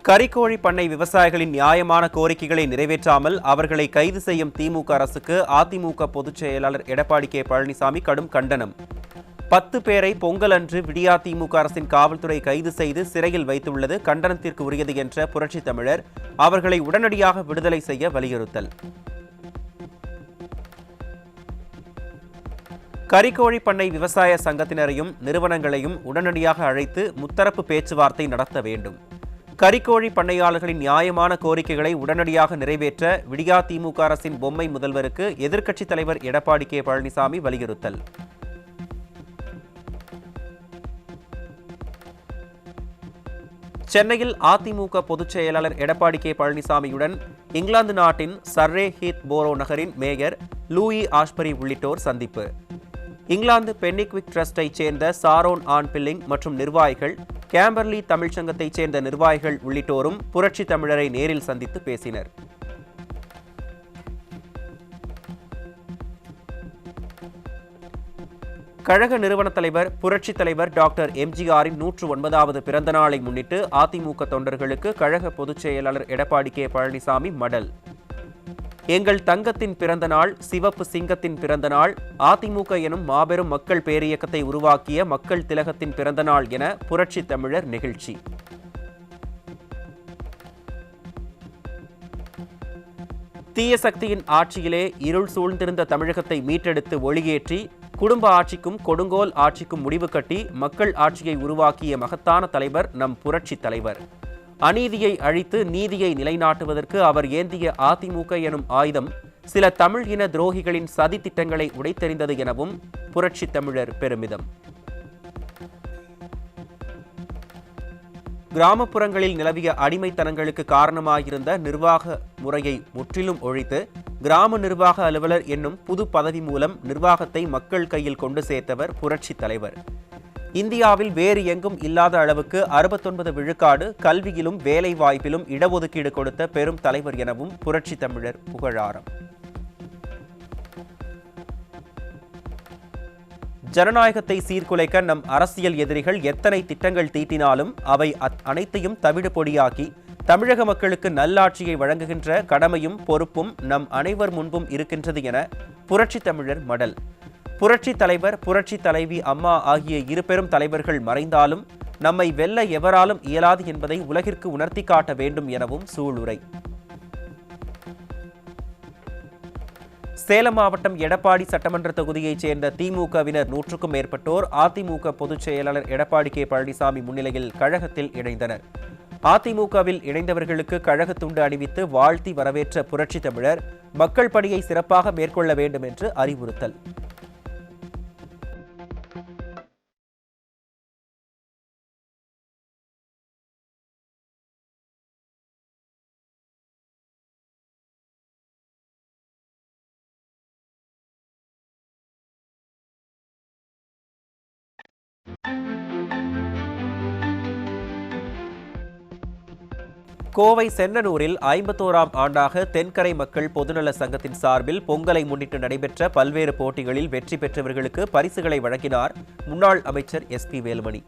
கறிக்கோழி பண்ணை விவசாயிகளின் நியாயமான கோரிக்கைகளை நிறைவேற்றாமல் அவர்களை கைது செய்யும் திமுக அரசுக்கு அதிமுக பொதுச் செயலாளர் எடப்பாடி கே பழனிசாமி கடும் கண்டனம். 10 பேரை பொங்கல் அன்று விடியா திமுக அரசின் காவல்துறை கைது செய்து சிறையில் வைத்துள்ளது கண்டனத்திற்கு உரியது என்ற புரட்சித் தமிழர் அவர்களை உடனடியாக விடுதலை செய்ய வலியுறுத்தல். கறிக்கோழி பண்ணை விவசாய சங்கத்தினரையும் நிறுவனங்களையும் உடனடியாக அழைத்து முத்தரப்பு பேச்சுவார்த்தை நடத்த வேண்டும். கறிக்கோழி பண்ணையாளர்களின் நியாயமான கோரிக்கைகளை உடனடியாக நிறைவேற்ற விடியா திமுக அரசின் பொம்மை முதல்வருக்கு எதிர்க்கட்சித் தலைவர் எடப்பாடி கே பழனிசாமி வலியுறுத்தல். சென்னையில் அதிமுக பொதுச் செயலாளர் எடப்பாடி கே பழனிசாமியுடன் இங்கிலாந்து நாட்டின் சர்ரே ஹீத் போரோ நகரின் மேயர் லூயி ஆஷ்பரி உள்ளிட்டோர் சந்திப்பு. இங்கிலாந்து பென்னிக்விக் ட்ரஸ்டைச் சேர்ந்த சாரோன் ஆன் பில்லிங் மற்றும் நிர்வாகிகள், கேம்பர்லி தமிழ்ச்சங்கத்தைச் சேர்ந்த நிர்வாகிகள் உள்ளிட்டோரும் புரட்சி தமிழரை நேரில் சந்தித்து பேசினர். கழக நிறுவன தலைவர் புரட்சித் தலைவர் டாக்டர் எம்ஜிஆரின் 109வது பிறந்த நாளை முன்னிட்டு அதிமுக தொண்டர்களுக்கு கழக பொதுச் செயலாளர் எடப்பாடி கே பழனிசாமி மடல். எங்கள் தங்கத்தின் பிறந்த நாள், சிவப்பு சிங்கத்தின் பிறந்த நாள், அதிமுக எனும் மாபெரும் மக்கள் பேரியக்கத்தை உருவாக்கிய மக்கள் திலகத்தின் பிறந்த நாள் என புரட்சி தமிழர் நிகழ்ச்சி. தீய சக்தியின் ஆட்சியிலே இருள் சூழ்ந்திருந்த தமிழகத்தை மீட்டெடுத்து ஒளியேற்றி குடும்ப ஆட்சிக்கும் கொடுங்கோல் ஆட்சிக்கும் முடிவு கட்டி மக்கள் ஆட்சியை உருவாக்கிய மகத்தான தலைவர் நம் புரட்சி தலைவர். அநீதியை அழித்து நீதியை நிலைநாட்டுவதற்கு அவர் ஏந்திய அதிமுக எனும் ஆயுதம் சில தமிழ் இன துரோகிகளின் சதி திட்டங்களை உடைத்தெறிந்தது எனவும் புரட்சி தமிழர் பெருமிதம். கிராமப்புறங்களில் நிலவிய அடிமைத்தனங்களுக்கு காரணமாயிருந்த நிர்வாக முறையை முற்றிலும் ஒழித்து கிராம நிர்வாக அலுவலர் என்னும் புது பதவி மூலம் நிர்வாகத்தை மக்கள் கையில் கொண்டு சேர்த்தவர் புரட்சி தலைவர். இந்தியாவில் வேறு எங்கும் இல்லாத அளவுக்கு 69 விழுக்காடு கல்வியிலும் வேலை வாய்ப்பிலும் இடஒதுக்கீடு கொடுத்த பெரும் தலைவர் எனவும் புரட்சி தமிழர் புகழாரம். ஜனநாயகத்தை சீர்குலைக்க நம் அரசியல் எதிரிகள் எத்தனை திட்டங்கள் தீட்டினாலும் அவை அனைத்தையும் தவிடு பொடியாக்கி தமிழக மக்களுக்கு நல்லாட்சியை வழங்குகின்ற கடமையும் பொறுப்பும் நம் அனைவர் முன்பும் இருக்கின்றது என புரட்சி தமிழர் மடல். புரட்சி தலைவர், புரட்சி தலைவி அம்மா ஆகிய இரு பெரும் தலைவர்கள் மறைந்தாலும் நம்மை வெல்ல எவராலும் இயலாது என்பதை உலகிற்கு உணர்த்தி காட்ட வேண்டும் எனவும் சூளுரை. சேலம் மாவட்டம் எடப்பாடி சட்டமன்ற தொகுதியைச் சேர்ந்த திமுகவினர் 100க்கும் மேற்பட்டோர் அதிமுக பொதுச் செயலாளர் எடப்பாடி கே பழனிசாமி முன்னிலையில் கழகத்தில் இணைந்தனர். அதிமுகவில் இணைந்தவர்களுக்கு கழக துண்டு அணிவித்து வாழ்த்தி வரவேற்ற புரட்சி தமிழர் மக்கள் பணியை சிறப்பாக மேற்கொள்ள வேண்டும் என்று அறிவுறுத்தல். கோவை சென்னனூரில் 51ஆம் ஆண்டாக தென்கரை மக்கள் பொதுநல சங்கத்தின் சார்பில் பொங்கலை முன்னிட்டு நடைபெற்ற பல்வேறு போட்டிகளில் வெற்றி பெற்றவர்களுக்கு பரிசுகளை வழங்கினார் முன்னாள் அமைச்சர் எஸ்.பி. வேலுமணி.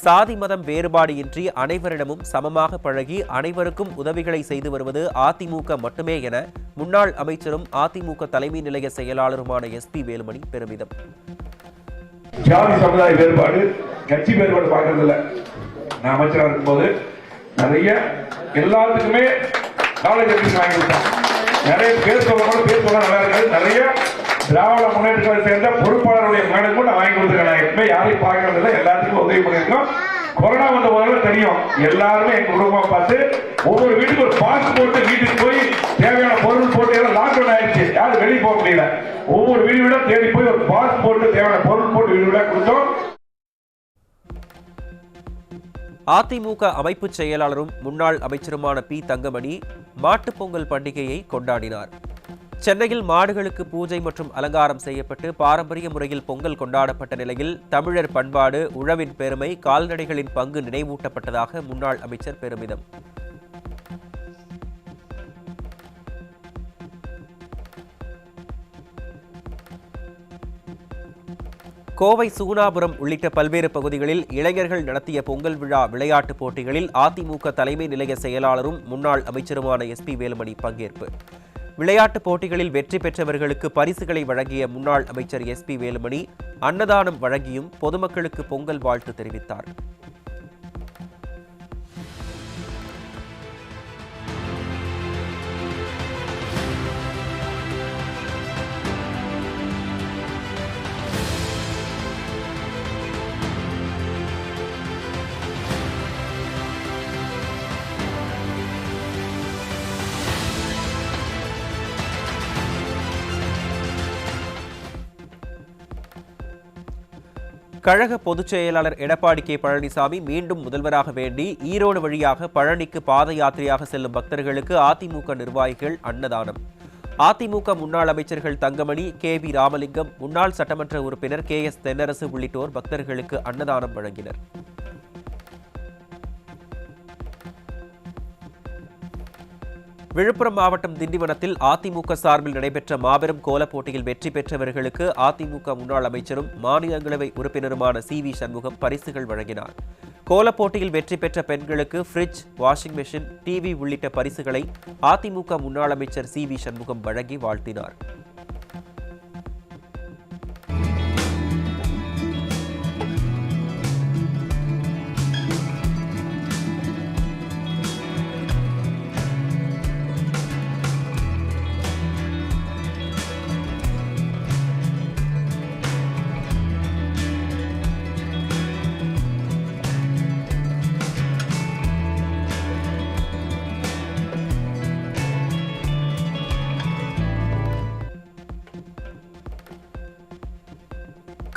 சாதி மதம் வேறுபாடு இன்றி அனைவரிடமும் சமமாக பழகி அனைவருக்கும் உதவிகளை செய்து வருவது அதிமுக மட்டுமே என முன்னாள் அமைச்சரும் அதிமுக தலைமை நிலைய செயலாளருமான எஸ்.பி. வேலுமணி பெருமிதம். ஜாதி சமுதாய வேறுபாடு கட்சி வேறுபாடு பார்க்கறதில்ல. நான் அமைச்சராக இருக்கும்போது நிறைய எல்லாத்துக்குமே நாலேஜ் வாங்கி கொடுத்தோம். நிறைய பேர் சொல்ல நல்லா இருக்காது. நிறைய திராவிட முன்னேற்ற சேர்ந்த பொறுப்பாளருடைய மேடமும் நான் வாங்கி கொடுத்துருக்கேன். எப்பவுமே யாரையும் பார்க்கறதில்ல, எல்லாத்துக்கும் உதவி பண்ணியிருக்கோம். கொரோனா வந்த போது தெரியும், எல்லாருமே எங்க குடும்பம் பார்த்து ஒவ்வொரு வீட்டுக்கு ஒரு பாஸ் போட்டு வீட்டுக்கு போய் தேவையான பொருள் போட்டு எல்லாம் லாக்டவுன் ஆயிடுச்சு, யாரும் வெளியே போக முடியல. ஒவ்வொரு வீடு வீட தேடி போய் ஒரு பாஸ் போட்டு தேவையான பொருள் போட்டு வீடு வீட கொடுத்தோம். அதிமுக அமைப்பு செயலாளரும் முன்னாள் அமைச்சருமான பி. தங்கமணி மாட்டுப் பொங்கல் பண்டிகையை கொண்டாடினார். சென்னையில் மாடுகளுக்கு பூஜை மற்றும் அலங்காரம் செய்யப்பட்டு பாரம்பரிய முறையில் பொங்கல் கொண்டாடப்பட்ட நிலையில் தமிழர் பண்பாடு, உழவின் பெருமை, கால்நடைகளின் பங்கு நினைவூட்டப்பட்டதாக முன்னாள் அமைச்சர் பெருமிதம். கோவை சூனாபுரம் உள்ளிட்ட பல்வேறு பகுதிகளில் இளைஞர்கள் நடத்திய பொங்கல் விழா விளையாட்டுப் போட்டிகளில் அதிமுக தலைமை நிலைய செயலாளரும் முன்னாள் அமைச்சருமான எஸ்பி வேலுமணி பங்கேற்பு. விளையாட்டுப் போட்டிகளில் வெற்றி பெற்றவர்களுக்கு பரிசுகளை வழங்கிய முன்னாள் அமைச்சர் எஸ்பி வேலுமணி அன்னதானம் வழங்கியும் பொதுமக்களுக்கு பொங்கல் வாழ்த்து தெரிவித்தார். கழக பொதுச் செயலாளர் எடப்பாடி கே பழனிசாமி மீண்டும் முதல்வராக வேண்டி ஈரோடு வழியாக பழனிக்கு பாத யாத்திரையாக செல்லும் பக்தர்களுக்கு அதிமுக நிர்வாகிகள் அன்னதானம். அதிமுக முன்னாள் அமைச்சர்கள் தங்கமணி, KV ராமலிங்கம், முன்னாள் சட்டமன்ற உறுப்பினர் KS தென்னரசு உள்ளிட்டோர் பக்தர்களுக்கு அன்னதானம் வழங்கினர். விழுப்புரம் மாவட்டம் திண்டிவனத்தில் அதிமுக சார்பில் நடைபெற்ற மாபெரும் கோலப் போட்டியில் வெற்றி பெற்றவர்களுக்கு அதிமுக முன்னாள் அமைச்சரும் மாநிலங்களவை உறுப்பினருமான CV சண்முகம் பரிசுகள் வழங்கினார். கோலப் போட்டியில் வெற்றி பெற்ற பெண்களுக்கு ஃப்ரிட்ஜ், வாஷிங் மெஷின், டிவி உள்ளிட்ட பரிசுகளை அதிமுக முன்னாள் அமைச்சர் CV சண்முகம் வழங்கி வாழ்த்தினார்.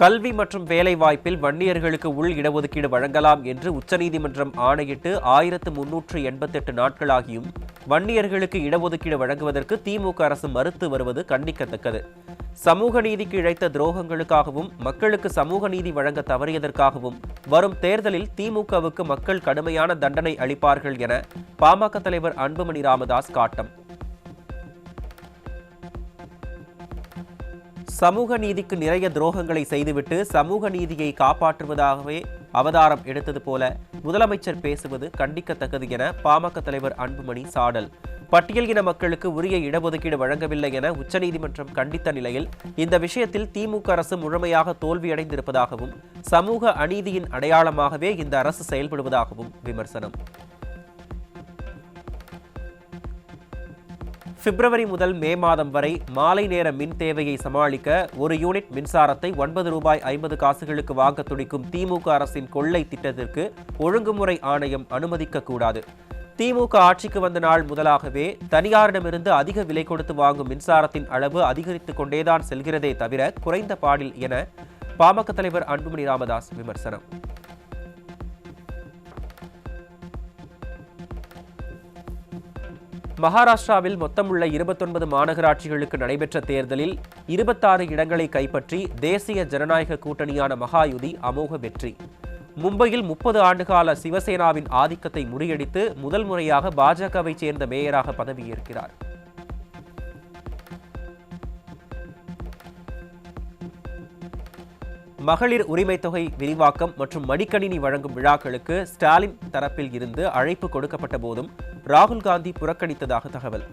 கல்வி மற்றும் வேலைவாய்ப்பில் வன்னியர்களுக்கு உள் இடஒதுக்கீடு வழங்கலாம் என்று உச்சநீதிமன்றம் ஆணையிட்டு 1388 நாட்களாகியும் வன்னியர்களுக்கு இடஒதுக்கீடு வழங்குவதற்கு திமுக அரசு மறுத்து வருவது கண்டிக்கத்தக்கது. சமூக நீதிக்கு இழைத்த துரோகங்களுக்காகவும் மக்களுக்கு சமூக நீதி வழங்க தவறியதற்காகவும் வரும் தேர்தலில் திமுகவுக்கு மக்கள் கடுமையான தண்டனை அளிப்பார்கள் என பாமக தலைவர் அன்புமணி ராமதாஸ் காட்டம். சமூக நீதிக்கு நிறைய துரோகங்களை செய்துவிட்டு சமூக நீதியை காப்பாற்றுவதாகவே அவதாரம் எடுத்தது போல முதலமைச்சர் பேசுவது கண்டிக்கத்தக்கது என பாமக தலைவர் அன்புமணி சாடல். பட்டியல் இன மக்களுக்கு உரிய இடஒதுக்கீடு வழங்கவில்லை என உச்சநீதிமன்றம் கண்டித்த நிலையில் இந்த விஷயத்தில் திமுக அரசு முழுமையாக தோல்வியடைந்திருப்பதாகவும் சமூக அநீதியின் அடையாளமாகவே இந்த அரசு செயல்படுவதாகவும் விமர்சனம். பிப்ரவரி முதல் மே மாதம் வரை மாலை நேர மின் தேவையை சமாளிக்க ஒரு யூனிட் மின்சாரத்தை ₹9.50 வாங்க துடிக்கும் திமுக அரசின் கொள்ளை திட்டத்திற்கு ஒழுங்குமுறை ஆணையம் அனுமதிக்கக்கூடாது. திமுக ஆட்சிக்கு வந்த நாள் முதலாகவே தனியாரிடமிருந்து அதிக விலை கொடுத்து வாங்கும் மின்சாரத்தின் அளவு அதிகரித்துக் கொண்டேதான் செல்கிறதே தவிர குறைந்த பாடில் என பாமக தலைவர் அன்புமணி ராமதாஸ் விமர்சனம். மகாராஷ்டிராவில் மொத்தமுள்ள 29 மாநகராட்சிகளுக்கு நடைபெற்ற தேர்தலில் 26 இடங்களை கைப்பற்றி தேசிய ஜனநாயக கூட்டணியான மகாயுதி அமோக வெற்றி. மும்பையில் 30 ஆண்டுகால சிவசேனாவின் ஆதிக்கத்தை முறியடித்து முதல் முறையாக பாஜகவை சேர்ந்த மேயராக பதவியேற்கிறார். மகளிர் உரிமை தொகை விரிவாக்கம் மற்றும் மடிக்கணினி வழங்கும் விழாக்களுக்கு ஸ்டாலின் தரப்பில் இருந்து அழைப்பு கொடுக்கப்பட்ட போதும் ராகுல் காந்தி புறக்கணித்ததாக தகவல்.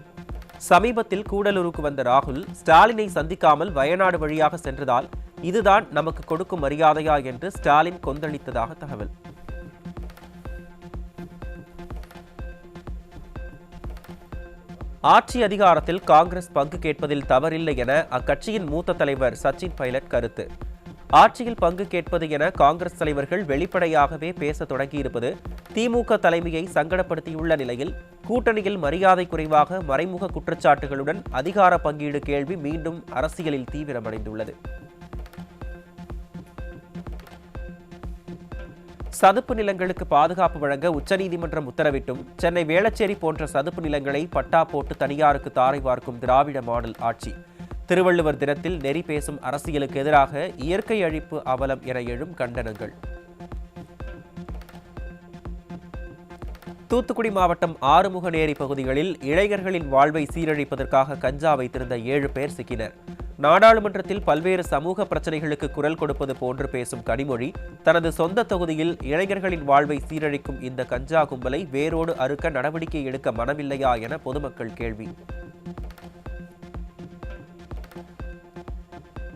சமீபத்தில் கூடலூருக்கு வந்த ராகுல் ஸ்டாலினை சந்திக்காமல் வயநாடு வழியாக சென்றதால் இதுதான் நமக்கு கொடுக்கும் மரியாதையா என்று ஸ்டாலின் கொந்தளித்ததாக தகவல். ஆட்சி அதிகாரத்தில் காங்கிரஸ் பங்கு கேட்பதில் தவறில்லை என அக்கட்சியின் மூத்த தலைவர் சச்சின் பைலட் கருத்து. ஆட்சியில் பங்கு கேட்பது என காங்கிரஸ் தலைவர்கள் வெளிப்படையாகவே பேச தொடங்கியிருப்பது திமுக தலைமையை சங்கடப்படுத்தியுள்ள நிலையில் கூட்டணியில் மரியாதை குறைவாக மறைமுக குற்றச்சாட்டுகளுடன் அதிகார பங்கீடு கேள்வி மீண்டும் அரசியலில் தீவிரமடைந்துள்ளது. சதுப்பு நிலங்களுக்கு பாதுகாப்பு வழங்க உச்சநீதிமன்றம் உத்தரவிட்டும் சென்னை வேளச்சேரி போன்ற சதுப்பு நிலங்களை பட்டா போட்டு தனியாருக்கு தாரை வார்க்கும் திராவிட மாடல் ஆட்சி. திருவள்ளுவர் தினத்தில் நெறி பேசும் அரசியலுக்கு எதிராக இயற்கை அழிப்பு அவலம் என எழும் கண்டனங்கள். தூத்துக்குடி மாவட்டம் ஆறுமுகநேரி பகுதிகளில் இளைஞர்களின் வாழ்வை சீரழிப்பதற்காக கஞ்சா வைத்திருந்த 7 பேர் சிக்கினர். நாடாளுமன்றத்தில் பல்வேறு சமூக பிரச்சனைகளுக்கு குரல் கொடுப்பது போன்று பேசும் கனிமொழி தனது சொந்த தொகுதியில் இளைஞர்களின் வாழ்வை சீரழிக்கும் இந்த கஞ்சா கும்பலை வேரோடு அறுக்க நடவடிக்கை எடுக்க மனமில்லையா என பொதுமக்கள் கேள்வி.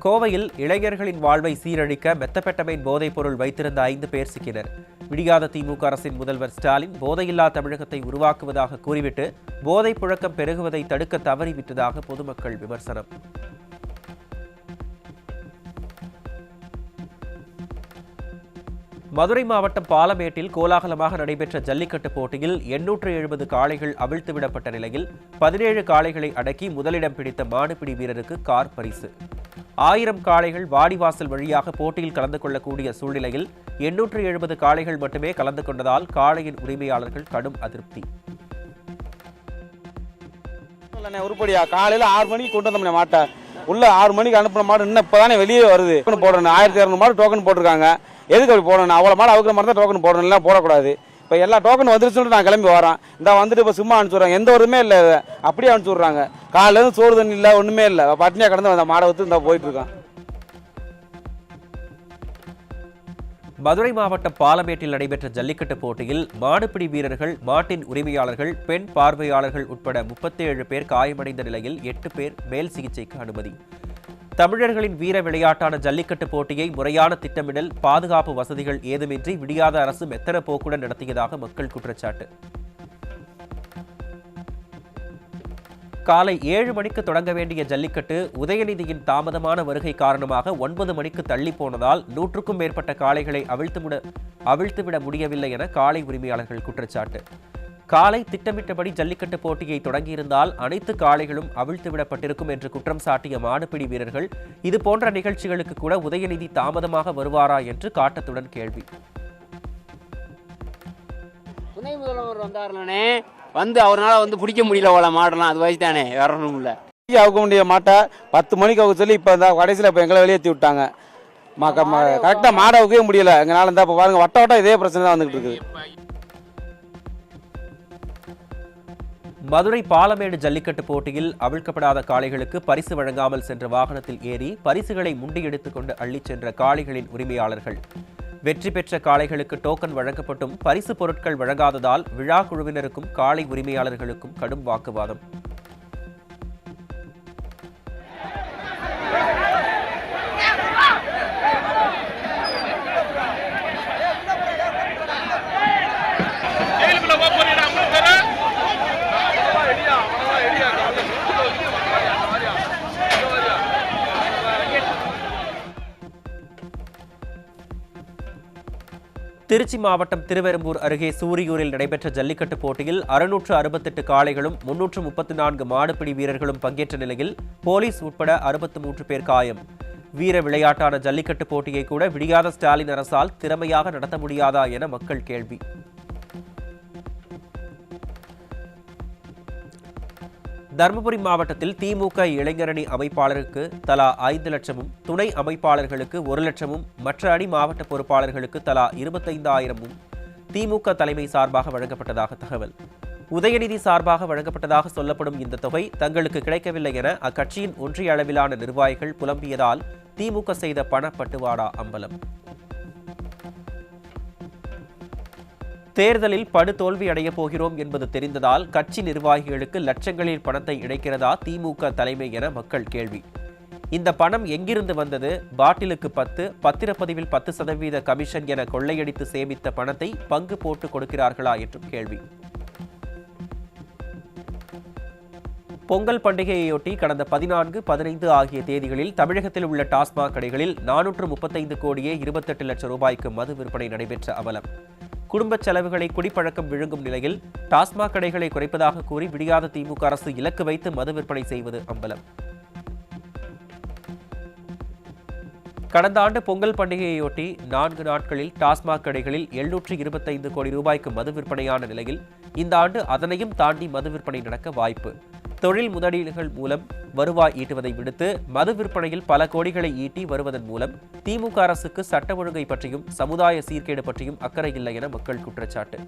கோவையில் இளைஞர்களின் வாழ்வை சீரழிக்க மெத்தபெட்டமைன் போதைப் பொருள் வைத்திருந்த 5 பேர் சிக்கினர். விடியாத திமுக அரசின் முதல்வர் ஸ்டாலின் போதையில்லா தமிழகத்தை உருவாக்குவதாக கூறிவிட்டு போதைப் புழக்கம் பெருகுவதை தடுக்க தவறிவிட்டதாக பொதுமக்கள் விமர்சனம். மதுரை மாவட்டம் பாலமேட்டில் கோலாகலமாக நடைபெற்ற ஜல்லிக்கட்டு போட்டியில் 870 காளைகள் அவிழ்த்துவிடப்பட்ட நிலையில் 17 காளைகளை அடக்கி முதலிடம் பிடித்த மாடுபிடி வீரருக்கு கார் பரிசு. 1000 காளைகள் வாடிவாசல் வழியாக போட்டியில் கலந்து கொள்ளக்கூடிய சூழ்நிலையில் 870 காளைகள் மட்டுமே கலந்து கொண்டதால் காளையின் உரிமையாளர்கள் கடும் அதிருப்தி. உருப்படியா காலையில 6 மணிக்கு கொண்டு வந்தோம்னே மாட்டை உள்ள 6 மணிக்கு அனுப்பின மாடு இன்னும் இப்பதானே வெளியே வருது. போடணும் 1200 மாடு டோக்கன் போட்டிருக்காங்க. எதுக்கு அப்படி போடணும்? அவ்வளோ மாடு அவுக்கிற மாதிரி தான் டோக்கன் போடணும், எல்லாம் போடக்கூடாது. இப்போ எல்லா டோக்கன் வந்துருச்சுன்னு நான் கிளம்பி வரேன். இந்த வந்துட்டு இப்போ சும்மா அனுப்பிச்சுடுறாங்க, எந்த ஒருமே இல்லை, அப்படியே அனுப்பிச்சுடுறாங்க. காலையிலேருந்து சோறு தண்ணி இல்லை, ஒன்றுமே இல்லை, பட்னியாக கடந்து அந்த மாடை வச்சு இந்த போயிட்டு இருக்கான். மதுரை மாவட்டம் பாலமேட்டில் நடைபெற்ற ஜல்லிக்கட்டு போட்டியில் மாடுபிடி வீரர்கள், மாட்டின் உரிமையாளர்கள், பெண் பார்வையாளர்கள் உட்பட 37 பேர் காயமடைந்த நிலையில் 8 பேர் மேல் சிகிச்சைக்கு அனுமதி. தமிழர்களின் வீர விளையாட்டான ஜல்லிக்கட்டு போட்டியை முறையான திட்டமிடல், பாதுகாப்பு வசதிகள் ஏதுமின்றி விடியாத அரசு மெத்தன போக்குடன் நடத்தியதாக மக்கள் குற்றச்சாட்டு. காலை 7 மணிக்கு தொடங்க வேண்டிய ஜல்லிக்கட்டு உதயநிதியின் தாமதமான வருகை காரணமாக 9 மணிக்கு தள்ளி போனதால் 100க்கும் மேற்பட்ட காளைகளை அவிழ்த்துவிட முடியவில்லை என காளை உரிமையாளர்கள் குற்றச்சாட்டு. காலை திட்டமிட்டபடி ஜல்லிக்கட்டு போட்டியை தொடங்கியிருந்தால் அனைத்து காளைகளும் அவிழ்த்துவிடப்பட்டிருக்கும் என்று குற்றம் சாட்டிய மாடுபிடி வீரர்கள் இதுபோன்ற நிகழ்ச்சிகளுக்கு கூட உதயநிதி தாமதமாக வருவாரா என்று காட்டத்துடன் கேள்வி. துணை முதல்வர் வந்தாருனே வந்து அவரால் பிடிக்க முடியல, அவ்வளோ மாடலாம் அது வயசு தானே, வேற ஒன்றும் இல்லை. அவுக்க முடிய மாட்டை 10 மணிக்கு அவுக்க சொல்லி இப்போ இந்த கடைசியில் இப்போ எங்களை வெளியேற்றி விட்டாங்க. கரெக்டாக மாடை அவுக்கவே முடியல எங்களால். இருந்தால் இப்போ பாருங்க வட்ட வட்டம் இதே பிரச்சனை தான் வந்துகிட்டு இருக்குது. மதுரை பாலமேடு ஜல்லிக்கட்டு போட்டியில் அவிழ்க்கப்படாத காளைகளுக்கு பரிசு வழங்காமல் சென்ற வாகனத்தில் ஏறி பரிசுகளை முண்டியெடுத்துக் கொண்டு அள்ளிச் சென்ற காளைகளின் உரிமையாளர்கள். வெற்றி பெற்ற காளைகளுக்கு டோக்கன் வழங்கப்பட்டும் பரிசு பொருட்கள் வழங்காததால் விழா குழுவினருக்கும் காளை உரிமையாளர்களுக்கும் கடும் வாக்குவாதம். திருச்சி மாவட்டம் திருவெரும்பூர் அருகே சூரியூரில் நடைபெற்ற ஜல்லிக்கட்டு போட்டியில் 668 காளைகளும் 334 மாடுபிடி வீரர்களும் பங்கேற்ற நிலையில் போலீஸ் உட்பட 63 பேர் காயம். வீர விளையாட்டான ஜல்லிக்கட்டு போட்டியை கூட விடியாத ஸ்டாலின் அரசால் திறமையாக நடத்த முடியாதா என மக்கள் கேள்வி. தருமபுரி மாவட்டத்தில் திமுக இளைஞரணி அமைப்பாளருக்கு தலா 5 லட்சமும், துணை அமைப்பாளர்களுக்கு 1 லட்சமும், மற்ற அணி மாவட்ட பொறுப்பாளர்களுக்கு தலா 25,000 திமுக தலைமை சார்பாக வழங்கப்பட்டதாக தகவல். உதயநிதி சார்பாக வழங்கப்பட்டதாக சொல்லப்படும் இந்த தொகை தங்களுக்கு கிடைக்கவில்லை என அக்கட்சியின் ஒன்றிய அளவிலான நிர்வாகிகள் புலம்பியதால் திமுக செய்த பணப்பட்டுவாடா அம்பலம். தேர்தலில் படுதோல்வி அடையப் போகிறோம் என்பது தெரிந்ததால் கட்சி நிர்வாகிகளுக்கு லட்சங்களில் பணத்தை இணைக்கிறதா திமுக தலைமை என மக்கள் கேள்வி. இந்த பணம் எங்கிருந்து வந்தது? பாட்டிலுக்கு 10, பத்திரப்பதிவில் 10% கமிஷன் என கொள்ளையடித்து சேமித்த பணத்தை பங்கு போட்டு கொடுக்கிறார்களா என்றும் கேள்வி. பொங்கல் பண்டிகையையொட்டி கடந்த 14, 15 ஆகிய தேதிகளில் தமிழகத்தில் உள்ள டாஸ்மாக் கடைகளில் 435 கோடியே 28 லட்சம் ரூபாய்க்கு மது விற்பனை நடைபெற்ற அவலம். குடும்ப செலவுகளை குடிப்பழக்கம் விழுங்கும் நிலையில் டாஸ்மாக் கடைகளை குறைப்பதாக கூறி விடியாத திமுக அரசு இலக்கு வைத்து மது விற்பனை செய்வது அம்பலம். கடந்த ஆண்டு பொங்கல் பண்டிகையையொட்டி 4 நாட்களில் டாஸ்மாக் கடைகளில் 725 கோடி ரூபாய்க்கு மது விற்பனையான நிலையில் இந்த ஆண்டு அதனையும் தாண்டி மது விற்பனை நடக்க வாய்ப்பு. தொழில் முதலீடுகள் மூலம் வருவாய் ஈட்டுவதை விடுத்து மது விற்பனையில் பல கோடிகளை ஈட்டி வருவதன் மூலம் திமுக அரசுக்கு சட்ட ஒழுங்கை பற்றியும் சமுதாய சீர்கேடு பற்றியும் அக்கறை இல்லை என மக்கள் குற்றச்சாட்டு.